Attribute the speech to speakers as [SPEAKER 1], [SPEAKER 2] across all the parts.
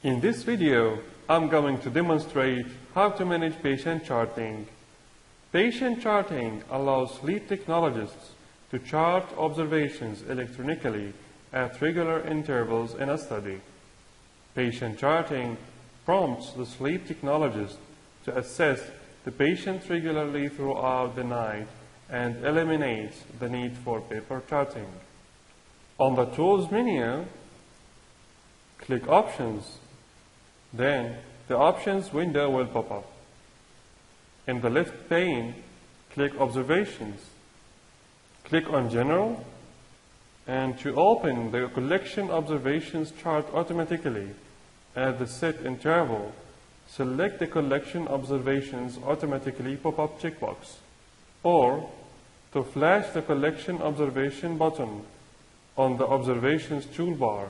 [SPEAKER 1] In this video, I'm going to demonstrate how to manage patient charting. Patient charting allows sleep technologists to chart observations electronically at regular intervals in a study. Patient charting prompts the sleep technologist to assess the patient regularly throughout the night and eliminates the need for paper charting. On the Tools menu, click Options. Then the Options window will pop up. In the left pane, click Observations. Click on General, and to open the Collection Observations chart automatically at the set interval, select the Collection Observations Automatically pop-up checkbox, or to flash the Collection Observation button on the Observations toolbar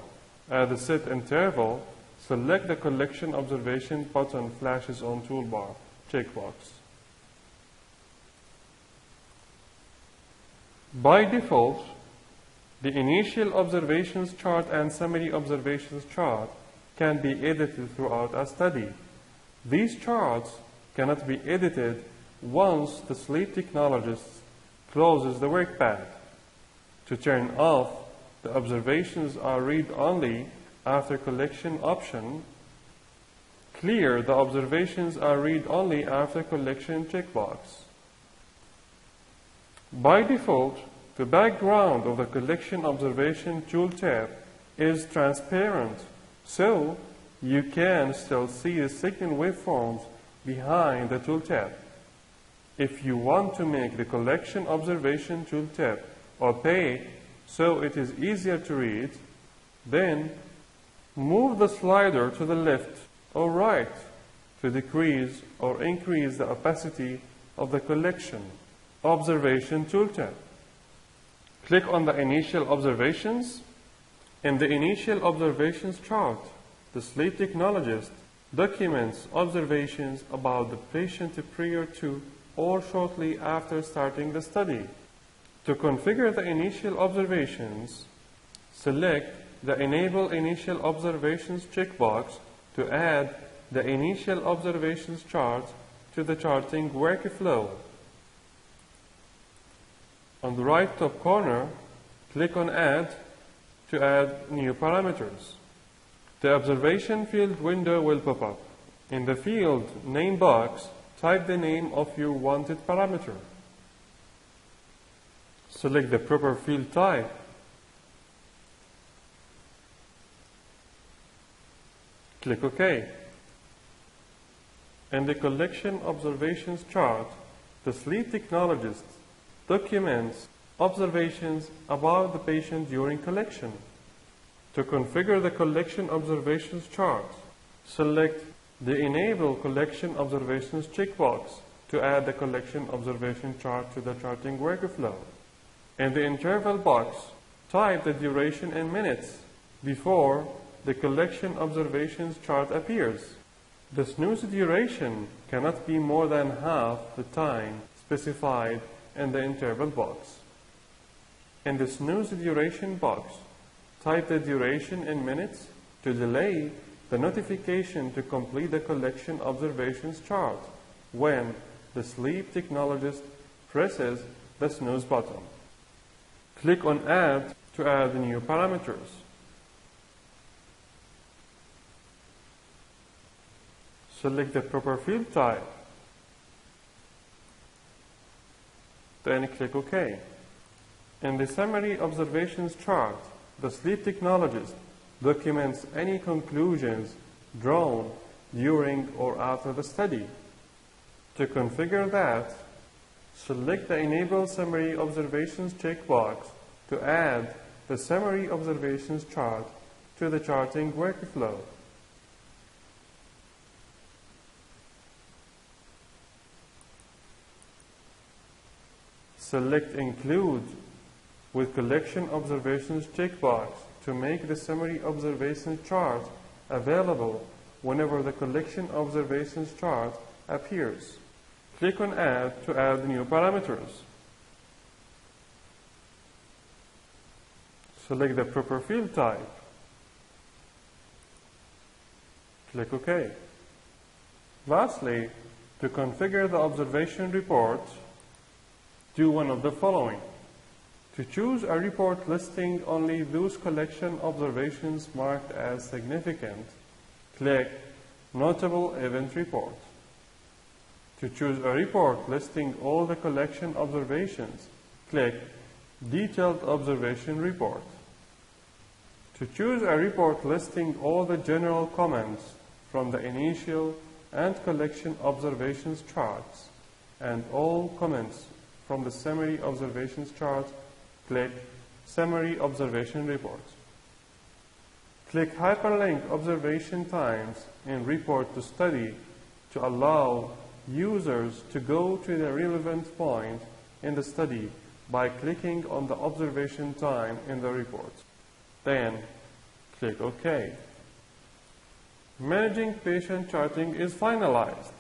[SPEAKER 1] at the set interval, select the Collection Observation button flashes on toolbar checkbox. By default, the Initial Observations chart and Summary Observations chart can be edited throughout a study. These charts cannot be edited once the sleep technologist closes the workpad. To turn off the Observations are read-only after collection option, clear the Observations are read-only after collection checkbox. By default, the background of the Collection Observation tooltip is transparent, so you can still see the signal waveforms behind the tooltip. If you want to make the Collection Observation tooltip opaque so it is easier to read, then move the slider to the left or right to decrease or increase the opacity of the Collection Observation tooltip. Click on the Initial Observations. In the Initial Observations chart, the sleep technologist documents observations about the patient prior to or shortly after starting the study. To configure the initial observations, select the Enable Initial Observations checkbox to add the Initial Observations chart to the charting workflow. On the right top corner, click on Add to add new parameters. The Observation Field window will pop up. In the field name box, type the name of your wanted parameter. Select the proper field type. Click OK. In the Collection Observations chart, the sleep technologist documents observations about the patient during collection. To configure the Collection Observations chart, select the Enable Collection Observations checkbox to add the Collection Observation chart to the charting workflow. In the interval box, type the duration in minutes before the Collection Observations chart appears. The snooze duration cannot be more than half the time specified in the interval box. In the snooze duration box, type the duration in minutes to delay the notification to complete the Collection Observations chart when the sleep technologist presses the snooze button. Click on Add to add new parameters. Select the proper field type. Then click OK. In the Summary Observations chart, the sleep technologist documents any conclusions drawn during or after the study. To configure that, select the Enable Summary Observations checkbox to add the Summary Observations chart to the charting workflow. Select Include with Collection Observations checkbox to make the Summary Observations chart available whenever the Collection Observations chart appears. Click on Add to add new parameters. Select the proper field type. Click OK. Lastly, to configure the observation report, do one of the following. To choose a report listing only those collection observations marked as significant, click Notable Event Report. To choose a report listing all the collection observations, click Detailed Observation Report. To choose a report listing all the general comments from the initial and collection observations charts and all comments from the summary observations chart, click Summary Observation Report. Click Hyperlink Observation Times in Report to Study to allow users to go to the relevant point in the study by clicking on the observation time in the report. Then, click OK. Managing patient charting is finalized.